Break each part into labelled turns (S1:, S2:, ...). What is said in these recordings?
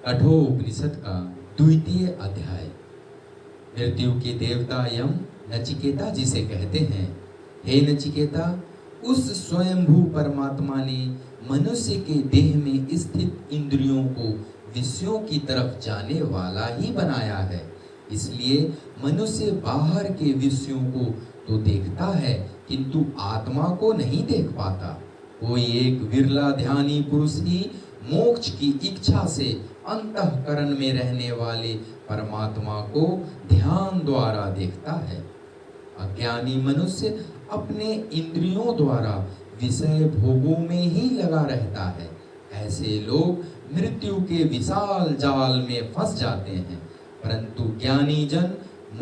S1: कठोपनिषद का द्वितीय अध्याय। मृत्यु के देवता यम नचिकेता जी से कहते हैं, हे नचिकेता, उस स्वयंभू परमात्मा ने मनुष्य के देह में स्थित इंद्रियों को विषयों की तरफ जाने वाला ही बनाया है। इसलिए मनुष्य बाहर के विषयों को तो देखता है, किंतु आत्मा को नहीं देख पाता। कोई एक विरला ध्यानी पुरुष ही मोक्ष की इच्छा से अंतःकरण में रहने वाले परमात्मा को ध्यान द्वारा देखता है। अज्ञानी मनुष्य अपने इंद्रियों द्वारा विषय भोगों में ही लगा रहता है। ऐसे लोग मृत्यु के विशाल जाल में फंस जाते हैं, परंतु ज्ञानी जन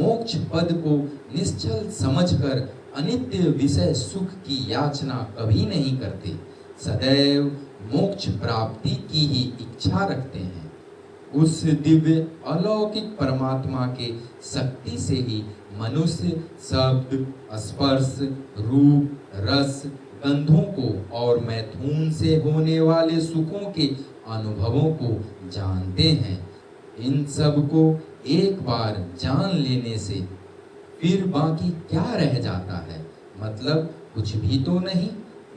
S1: मोक्ष पद को निश्चल समझकर अनित्य विषय सुख की याचना कभी नहीं करते, सदैव मोक्ष प्राप्ति की ही इच्छा रखते हैं। उस दिव्य अलौकिक परमात्मा के शक्ति से ही मनुष्य शब्द, स्पर्श, रूप, रस, गंधों को और मैथुन से होने वाले सुखों के अनुभवों को जानते हैं। इन सब को एक बार जान लेने से फिर बाकी क्या रह जाता है? मतलब कुछ भी तो नहीं।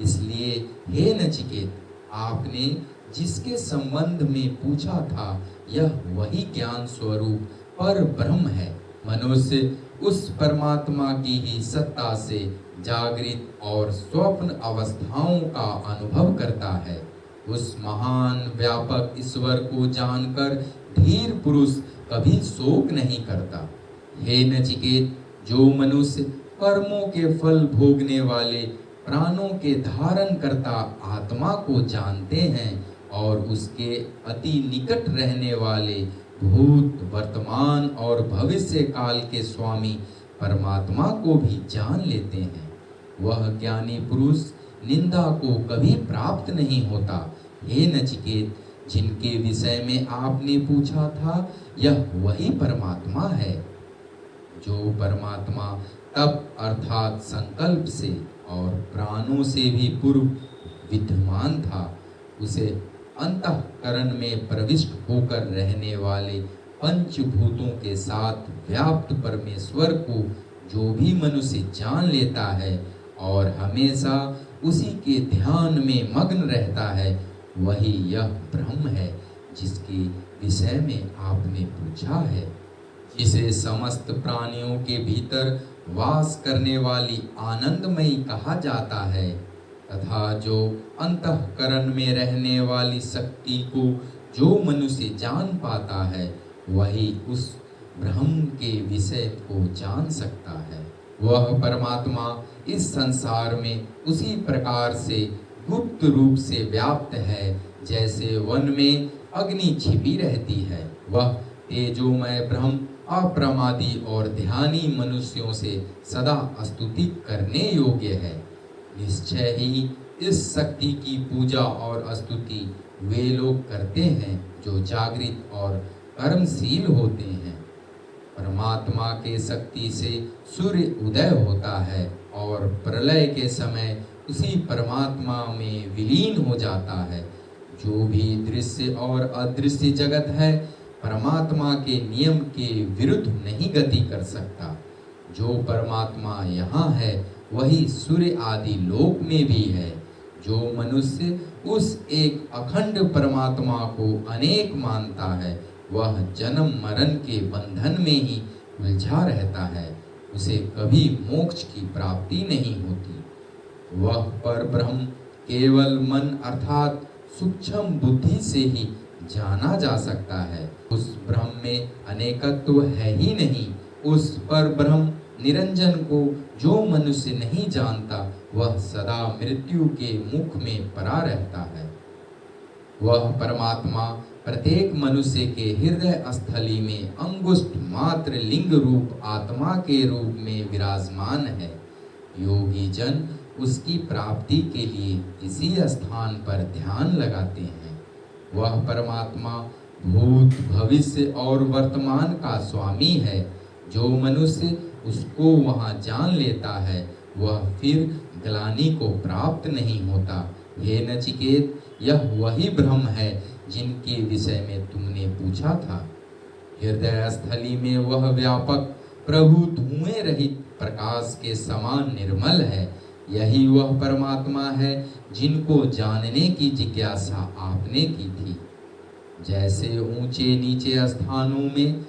S1: इसलिए हे नचिकेत, आपने जिसके संबंध में पूछा था, यह वही ज्ञान स्वरूप पर ब्रह्म है। मनुष्य उस परमात्मा की ही सत्ता से जागृत और स्वप्न अवस्थाओं का अनुभव करता है। उस महान व्यापक ईश्वर को जानकर धीर पुरुष कभी शोक नहीं करता। हे नचिकेत, जो मनुष्य कर्मों के फल भोगने वाले प्राणों के धारण करता आत्मा को जानते हैं और उसके अति निकट रहने वाले भूत, वर्तमान और भविष्य काल के स्वामी परमात्मा को भी जान लेते हैं, वह ज्ञानी पुरुष निंदा को कभी प्राप्त नहीं होता। हे नचिकेत, जिनके विषय में आपने पूछा था, यह वही परमात्मा है। जो परमात्मा तप अर्थात संकल्प से और प्राणों से भी पूर्व विद्यमान था, उसे अंतःकरण में प्रविष्ट होकर रहने वाले पंचभूतों के साथ व्याप्त परमेश्वर को जो भी मनुष्य जान लेता है और हमेशा उसी के ध्यान में मग्न रहता है, वही यह ब्रह्म है जिसके विषय में आपने पूछा है। जिसे समस्त प्राणियों के भीतर वास करने वाली आनंदमयी कहा जाता है, तथा जो अंतःकरण में रहने वाली शक्ति को जो मनुष्य जान पाता है, वही उस ब्रह्म के विषय को जान सकता है। वह परमात्मा इस संसार में उसी प्रकार से गुप्त रूप से व्याप्त है, जैसे वन में अग्नि छिपी रहती है। वह तेजोमय ब्रह्म अप्रमादी और ध्यानी मनुष्यों से सदा स्तुति करने योग्य है। निश्चय ही इस शक्ति की पूजा और स्तुति वे लोग करते हैं जो जागृत और कर्मशील होते हैं। परमात्मा के शक्ति से सूर्य उदय होता है और प्रलय के समय उसी परमात्मा में विलीन हो जाता है। जो भी दृश्य और अदृश्य जगत है, परमात्मा के नियम के विरुद्ध नहीं गति कर सकता। जो परमात्मा यहाँ है, वही सूर्य आदि लोक में भी है। जो मनुष्य उस एक अखंड परमात्मा को अनेक मानता है, वह जन्म मरण के बंधन में ही उलझा रहता है, उसे कभी मोक्ष की प्राप्ति नहीं होती। वह पर ब्रह्म केवल मन अर्थात सूक्ष्म बुद्धि से ही जाना जा सकता है। उस ब्रह्म में अनेकत्व है ही नहीं। उस पर ब्रह्म निरंजन को जो मनुष्य नहीं जानता, वह सदा मृत्यु के मुख में पड़ा रहता है। वह परमात्मा प्रत्येक मनुष्य के हृदय स्थली में अंगुष्ठ मात्र लिंग रूप आत्मा के रूप में विराजमान है। योगी जन उसकी प्राप्ति के लिए इसी स्थान पर ध्यान लगाते हैं। वह परमात्मा भूत, भविष्य और वर्तमान का स्वामी है। जो मनुष्य उसको वहाँ जान लेता है, वह फिर ग्लानि को प्राप्त नहीं होता। हे नचिकेत, यह वही ब्रह्म है जिनके विषय में तुमने पूछा था। हृदय स्थली में वह व्यापक प्रभु धुएं रहित प्रकाश के समान निर्मल है। यही वह परमात्मा है जिनको जानने की जिज्ञासा आपने की थी। जैसे ऊंचे नीचे स्थानों में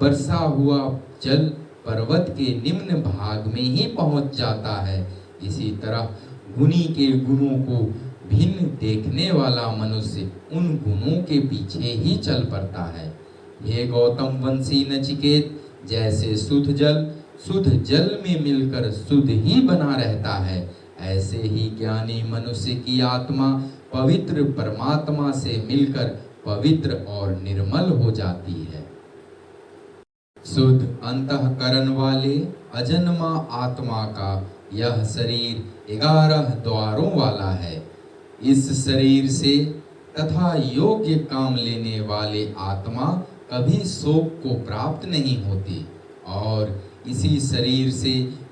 S1: बरसा हुआ जल पर्वत के निम्न भाग में ही पहुंच जाता है, इसी तरह गुणी के गुणों को भिन्न देखने वाला मनुष्य उन गुणों के पीछे ही चल पड़ता है। हे गौतम वंशी नचिकेत, जैसे शुद्ध जल में मिलकर शुद्ध ही बना रहता है, ऐसे ही ज्ञानी मनुष्य की आत्मा पवित्र परमात्मा से मिलकर पवित्र और निर्मल हो जाती है। शुद्ध अंतःकरण वाले अजन्मा आत्मा का यह शरीर 11 द्वारों वाला है। इस शरीर से तथा योग्य काम लेने वाले आत्मा कभी शोक को प्राप्त नहीं होती, और इसी शरीर से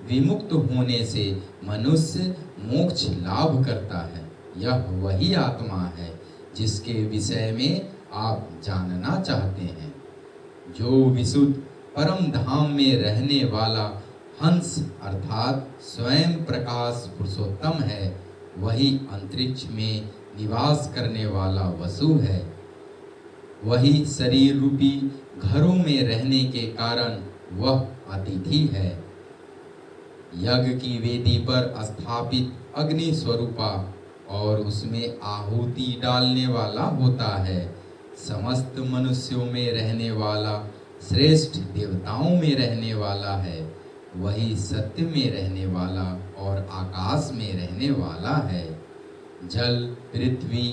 S1: विमुक्त होने से मनुष्य मोक्ष लाभ करता है। यह वही आत्मा है जिसके विषय में आप जानना चाहते हैं। जो विशुद्ध परम धाम में रहने वाला हंस अर्थात स्वयं प्रकाश पुरुषोत्तम है, वही अंतरिक्ष में निवास करने वाला वसु है। वही शरीर रूपी घरों में रहने के कारण वह अतिथि है। यज्ञ की वेदी पर स्थापित अग्नि स्वरूपा और उसमें आहुति डालने वाला होता है। समस्त मनुष्यों में रहने वाला, श्रेष्ठ देवताओं में रहने वाला है। वही सत्य में रहने वाला और आकाश में रहने वाला है। जल, पृथ्वी,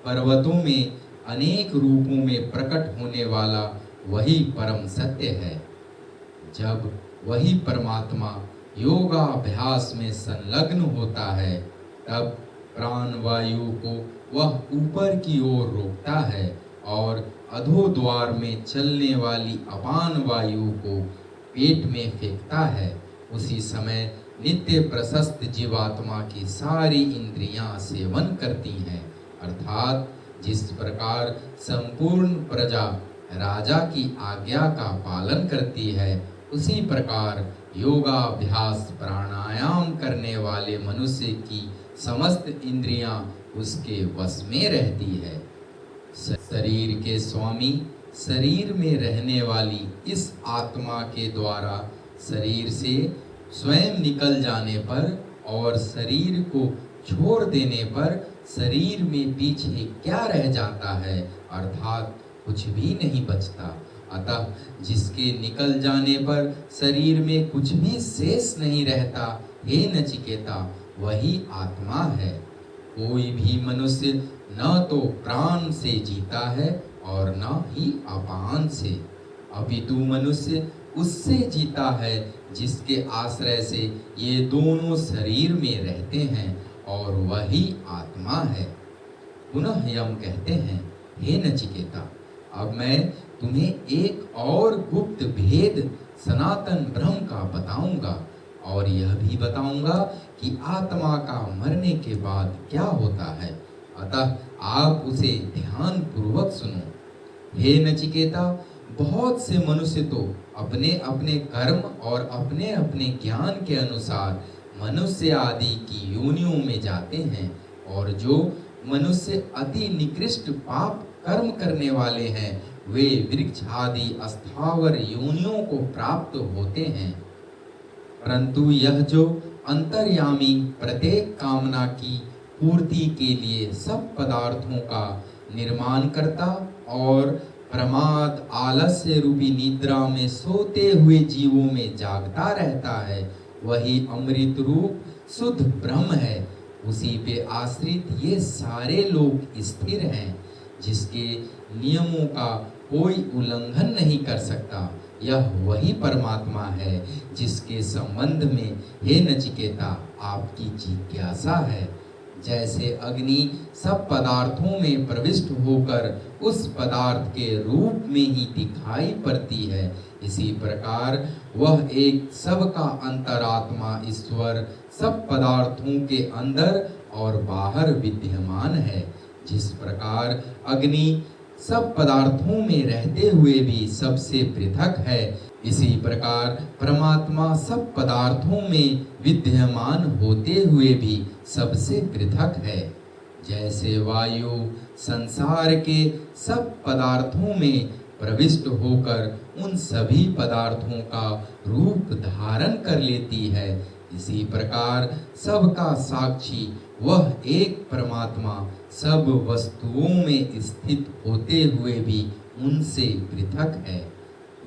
S1: पर्वतों में अनेक रूपों में प्रकट होने वाला वही परम सत्य है। जब वही परमात्मा योगाभ्यास में संलग्न होता है, तब प्राण वायु को वह ऊपर की ओर रोकता है और अधोद्वार में चलने वाली अपान वायु को पेट में फेंकता है। उसी समय नित्य प्रशस्त जीवात्मा की सारी इंद्रियां सेवन करती हैं, अर्थात जिस प्रकार संपूर्ण प्रजा राजा की आज्ञा का पालन करती है, उसी प्रकार योगाभ्यास प्राणायाम करने वाले मनुष्य की समस्त इंद्रियां उसके वश में रहती है। शरीर के स्वामी शरीर में रहने वाली इस आत्मा के द्वारा शरीर से स्वयं निकल जाने पर और शरीर को छोड़ देने पर शरीर में पीछे क्या रह जाता है, अर्थात कुछ भी नहीं बचता। अतः जिसके निकल जाने पर शरीर में कुछ भी शेष नहीं रहता, हे नचिकेता, वही आत्मा है। कोई भी मनुष्य न तो प्राण से जीता है और न ही अपान से, अपितु मनुष्य उससे जीता है जिसके आश्रय से ये दोनों शरीर में रहते हैं, और वही आत्मा है। पुनः यम कहते हैं, हे नचिकेता, अब मैं तुम्हें एक और गुप्त भेद सनातन ब्रह्म का बताऊंगा, और यह भी बताऊंगा कि आत्मा का मरने के बाद क्या होता है। अतः आप उसे ध्यान पूर्वक सुनो। हे नचिकेता, बहुत से मनुष्य तो अपने अपने कर्म और अपने अपने ज्ञान के अनुसार मनुष्य आदि की योनियों में जाते हैं, और जो मनुष्य अति निकृष्ट पाप कर्म करने वाले हैं, वे वृक्ष आदि अस्थावर योनियों को प्राप्त होते हैं। परंतु यह जो अंतर्यामी प्रत्येक कामना की पूर्ति के लिए सब पदार्थों का निर्माण करता और प्रमाद आलस्य रूपी निद्रा में सोते हुए जीवों में जागता रहता है, वही अमृत रूप शुद्ध ब्रह्म है। उसी पे आश्रित ये सारे लोग स्थिर हैं, जिसके नियमों का कोई उल्लंघन नहीं कर सकता। यह वही परमात्मा है जिसके संबंध में, हे नचिकेता, आपकी जिज्ञासा है। जैसे अग्नि सब पदार्थों में प्रविष्ट होकर उस पदार्थ के रूप में ही दिखाई पड़ती है, इसी प्रकार वह एक सबका अंतरात्मा ईश्वर सब पदार्थों के अंदर और बाहर विद्यमान है। जिस प्रकार अग्नि सब पदार्थों में रहते हुए भी सबसे पृथक है, इसी प्रकार परमात्मा सब पदार्थों में विद्यमान होते हुए भी सबसे पृथक है। जैसे वायु संसार के सब पदार्थों में प्रविष्ट होकर उन सभी पदार्थों का रूप धारण कर लेती है, इसी प्रकार सबका साक्षी वह एक परमात्मा सब वस्तुओं में स्थित होते हुए भी उनसे पृथक है।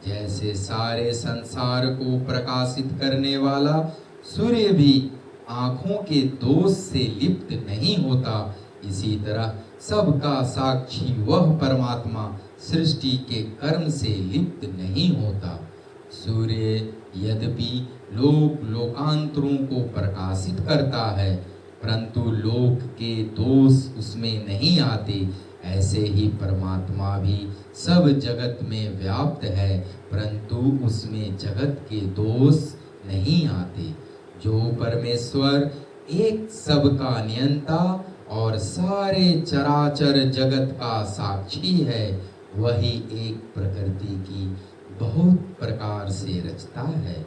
S1: जैसे सारे संसार को प्रकाशित करने वाला सूर्य भी आँखों के दोष से लिप्त नहीं होता, इसी तरह सबका साक्षी वह परमात्मा सृष्टि के कर्म से लिप्त नहीं होता। सूर्य यद्यपि लोकांतरों को प्रकाशित करता है, परंतु लोक के दोष उसमें नहीं आते, ऐसे ही परमात्मा भी सब जगत में व्याप्त है, परंतु उसमें जगत के दोष नहीं आते। जो परमेश्वर एक सबका नियंता और सारे चराचर जगत का साक्षी है, वही एक प्रकृति की बहुत प्रकार से रचता है।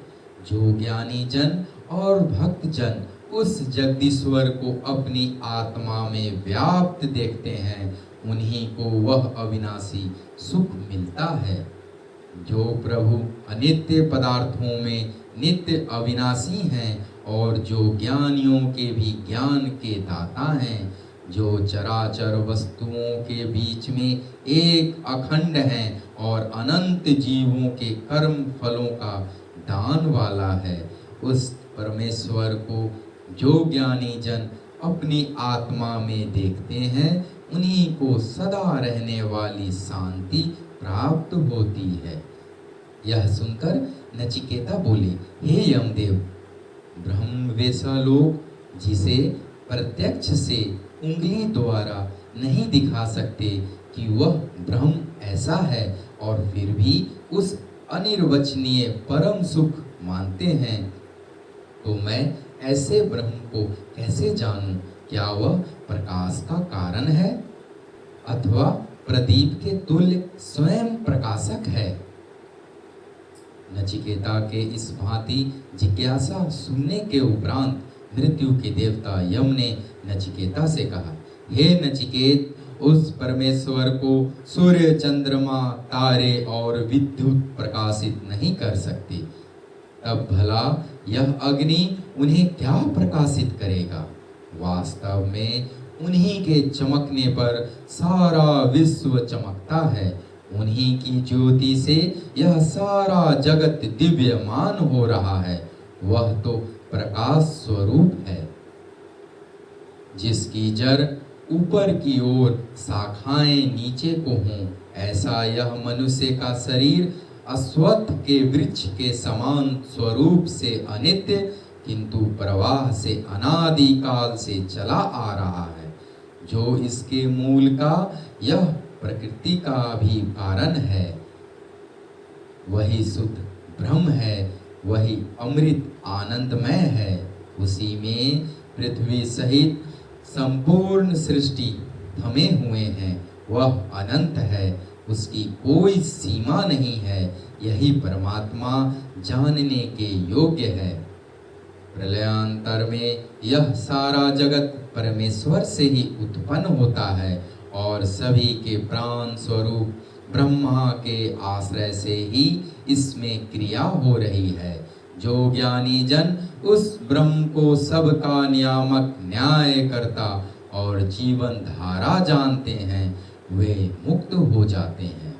S1: जो ज्ञानी जन और भक्त जन उस जगदीश्वर को अपनी आत्मा में व्याप्त देखते हैं, उन्हीं को वह अविनाशी सुख मिलता है। जो प्रभु अनित्य पदार्थों में नित्य अविनाशी हैं और जो ज्ञानियों के भी ज्ञान के दाता हैं, जो चराचर वस्तुओं के बीच में एक अखंड हैं और अनंत जीवों के कर्म फलों का दान वाला है, उस परमेश्वर को जो ज्ञानी जन अपनी आत्मा में देखते हैं, उन्हीं को सदा रहने वाली शांति प्राप्त होती है। यह सुनकर नचिकेता बोले, हे यमदेव, ब्रह्म वैसा लोक जिसे प्रत्यक्ष से उंगली द्वारा नहीं दिखा सकते कि वह ब्रह्म ऐसा है, और फिर भी उस अनिर्वचनीय परम सुख मानते हैं, तो मैं ऐसे ब्रह्म को कैसे जानूं? क्या वह प्रकाश का कारण है अथवा प्रदीप के तुल्य स्वयं प्रकाशक है? नचिकेता के इस भांति जिज्ञासा सुनने के उपरांत मृत्यु के देवता यम ने नचिकेता से कहा, हे नचिकेत, उस परमेश्वर को सूर्य, चंद्रमा, तारे और विद्युत प्रकाशित नहीं कर सकते, तब भला यह अग्नि उन्हें क्या प्रकाशित करेगा? वास्तव में उन्हीं के चमकने पर सारा विश्व चमकता है। उन्हीं की ज्योति से यह सारा जगत दिव्यमान हो रहा है। वह तो प्रकाश स्वरूप है, जिसकी जड़ ऊपर की ओर, शाखाएं नीचे को हों। ऐसा यह मनुष्य का शरीर अश्वत्थ के वृक्ष के समान स्वरूप से अनित्य, किंतु प्रवाह से अनादि काल से चला आ रहा है। जो इसके मूल का, यह प्रकृति का भी कारण है, वही शुद्ध ब्रह्म है, वही अमृत आनंदमय है। उसी में पृथ्वी सहित संपूर्ण सृष्टि थमे हुए हैं। वह अनंत है, उसकी कोई सीमा नहीं है। यही परमात्मा जानने के योग्य है। प्रलयांतर में यह सारा जगत परमेश्वर से ही उत्पन्न होता है और सभी के प्राण स्वरूप ब्रह्मा के आश्रय से ही इसमें क्रिया हो रही है। जो ज्ञानी जन उस ब्रह्म को सबका नियामक, न्याय करता और जीवन धारा जानते हैं, वे मुक्त हो जाते हैं।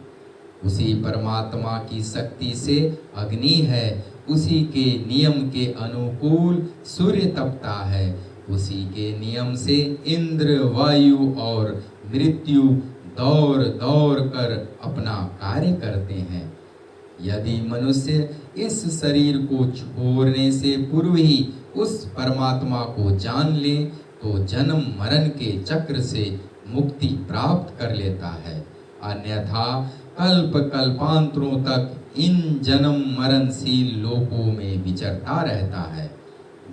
S1: उसी परमात्मा की शक्ति से अग्नि है, उसी के नियम के अनुकूल सूर्य तपता है, उसी के नियम से इंद्र, वायु और मृत्यु दौड़ दौड़ कर अपना कार्य करते हैं। यदि मनुष्य इस शरीर को छोड़ने से पूर्व ही उस परमात्मा को जान ले, तो जन्म मरण के चक्र से मुक्ति प्राप्त कर लेता है। अन्यथा कल्प कल्पांतरों तक इन जन्म मरणशील लोकों में विचरता रहता है।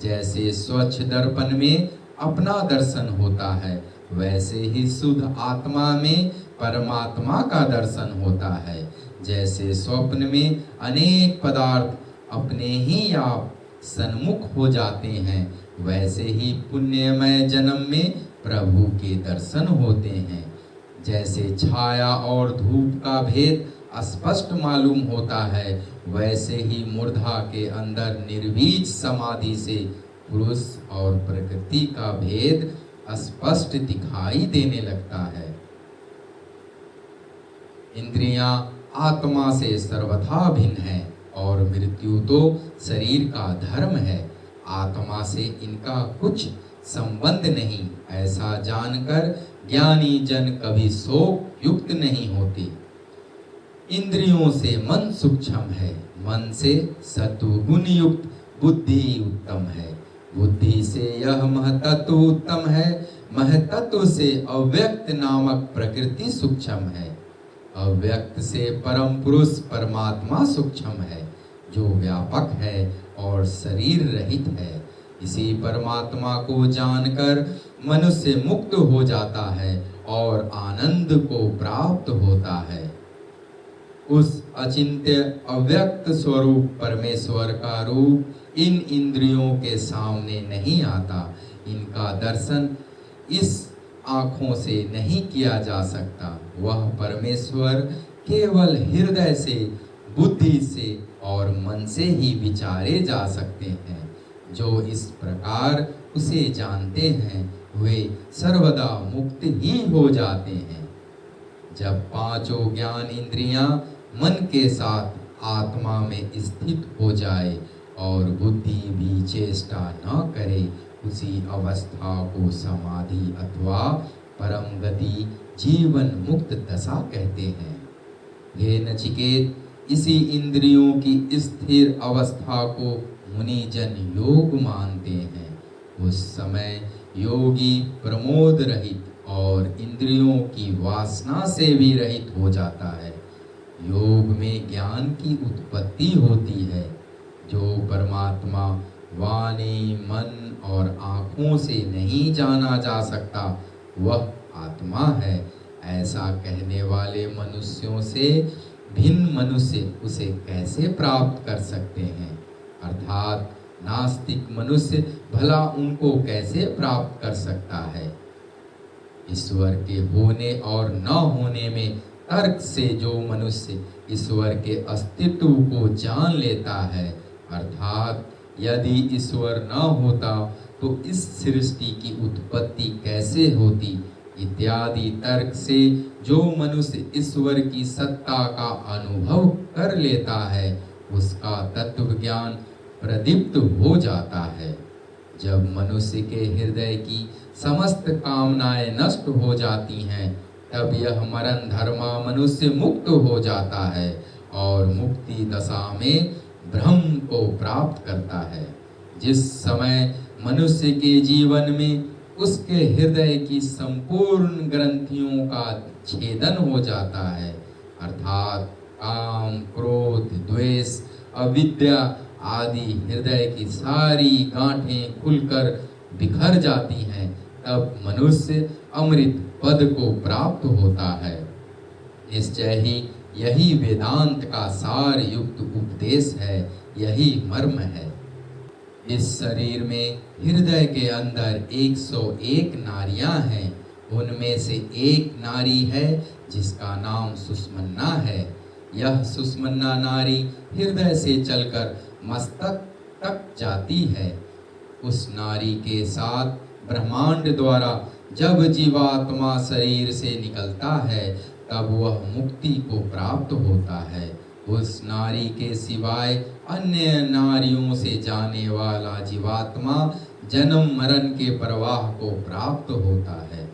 S1: जैसे स्वच्छ दर्पण में अपना दर्शन होता है, वैसे ही शुद्ध आत्मा में परमात्मा का दर्शन होता है। जैसे स्वप्न में अनेक पदार्थ अपने ही आप सन्मुख हो जाते हैं, वैसे ही पुण्यमय जन्म में प्रभु के दर्शन होते हैं। जैसे छाया और धूप का भेद स्पष्ट मालूम होता है, वैसे ही मूर्धा के अंदर निर्बीज समाधि से पुरुष और प्रकृति का भेद स्पष्ट दिखाई देने लगता है। इंद्रियां आत्मा से सर्वथा भिन्न है और मृत्यु तो शरीर का धर्म है। आत्मा से इनका कुछ संबंध नहीं, ऐसा जानकर ज्ञानी जन कभी शोक युक्त नहीं होते। इंद्रियों से मन सूक्ष्म है, मन से सत्वगुण युक्त बुद्धि उत्तम है, बुद्धि से यह महतत्व उत्तम है, महतत्व से अव्यक्त नामक प्रकृति सूक्ष्म है, अव्यक्त से परम पुरुष परमात्मा सूक्ष्म है, जो व्यापक है और शरीर रहित है। इसी परमात्मा को जानकर मनुष्य मुक्त हो जाता है और आनंद को प्राप्त होता है। उस अचिंत्य अव्यक्त स्वरूप परमेश्वर का रूप इन इंद्रियों के सामने नहीं आता। इनका दर्शन इस आँखों से नहीं किया जा सकता। वह परमेश्वर केवल हृदय से, बुद्धि से और मन से ही विचारे जा सकते हैं। जो इस प्रकार उसे जानते हैं वे सर्वदा मुक्त ही हो जाते हैं। जब पांचों ज्ञान इंद्रियां मन के साथ आत्मा में स्थित हो जाए और बुद्धि भी चेष्टा न करे, उसी अवस्था को समाधि अथवा परम गति जीवन मुक्त दशा कहते हैं। हे नचिकेत, इसी इंद्रियों की स्थिर अवस्था को मुनिजन योग मानते हैं। उस समय योगी प्रमोद रहित और इंद्रियों की वासना से भी रहित हो जाता है। योग में ज्ञान की उत्पत्ति होती है। जो परमात्मा वाणी, मन और आँखों से नहीं जाना जा सकता, वह आत्मा है। ऐसा कहने वाले मनुष्यों से भिन्न मनुष्य उसे कैसे प्राप्त कर सकते हैं? अर्थात नास्तिक मनुष्य भला उनको कैसे प्राप्त कर सकता है? ईश्वर के होने और न होने में तर्क से जो मनुष्य ईश्वर के अस्तित्व को जान लेता है, अर्थात यदि ईश्वर न होता तो इस सृष्टि की उत्पत्ति कैसे होती इत्यादि तर्क से जो मनुष्य ईश्वर की सत्ता का अनुभव कर लेता है, उसका तत्व ज्ञान प्रदीप्त हो जाता है। जब मनुष्य के हृदय की समस्त कामनाएं नष्ट हो जाती हैं, तब यह मरण धर्मा मनुष्य मुक्त हो जाता है और मुक्ति दशा में ब्रह्म को प्राप्त करता है। जिस समय मनुष्य के जीवन में उसके हृदय की संपूर्ण ग्रंथियों का छेदन हो जाता है, अर्थात काम, क्रोध, द्वेष, अविद्या आदि हृदय की सारी गांठें खुलकर बिखर जाती हैं, तब मनुष्य अमृत पद को प्राप्त होता है। निश्चय ही यही वेदांत का सार युक्त उपदेश है, यही मर्म है। इस शरीर में हृदय के अंदर 101 नारियां हैं। उनमें से एक नारी है जिसका नाम सुषुम्ना है। यह सुषुम्ना नारी हृदय से चलकर मस्तक तक जाती है। उस नारी के साथ ब्रह्मांड द्वारा जब जीवात्मा शरीर से निकलता है, तब वह मुक्ति को प्राप्त होता है। उस नारी के सिवाय अन्य नारियों से जाने वाला जीवात्मा जन्म मरण के प्रवाह को प्राप्त होता है।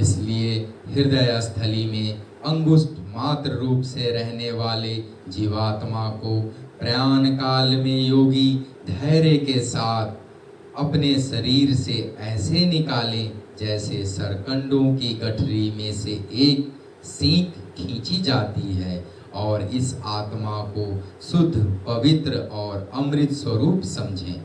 S1: इसलिए हृदय स्थली में अंगुष्ठ मात्र रूप से रहने वाले जीवात्मा को प्रयाण काल में योगी धैर्य के साथ अपने शरीर से ऐसे निकालें जैसे सरकंडों की गठरी में से एक सीख खींची जाती है, और इस आत्मा को शुद्ध, पवित्र और अमृत स्वरूप समझें।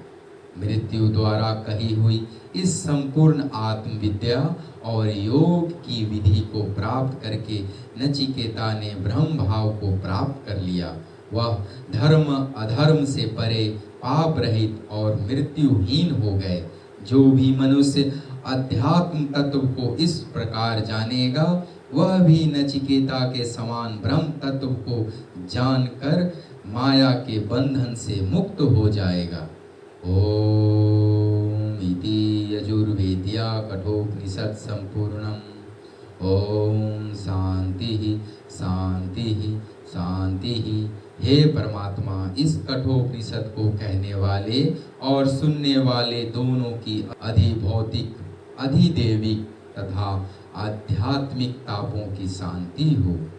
S1: मृत्यु द्वारा कही हुई इस संपूर्ण आत्मविद्या और योग की विधि को प्राप्त करके नचिकेता ने ब्रह्म भाव को प्राप्त कर लिया। वह धर्म अधर्म से परे पाप रहित और मृत्युहीन हो गए। जो भी मनुष्य अध्यात्म तत्व को इस प्रकार जानेगा वह भी नचिकेता के समान ब्रह्म तत्व को जानकर माया के बंधन से मुक्त हो जाएगा। ओम इति यजुर्वेद्या कठोपनिषद संपूर्णम। ओम शांति शांति शांति। हे परमात्मा, इस कठोपनिषद को कहने वाले और सुनने वाले दोनों की अधिभौतिक, अधिदेविक तथा आध्यात्मिक तापों की शांति हो।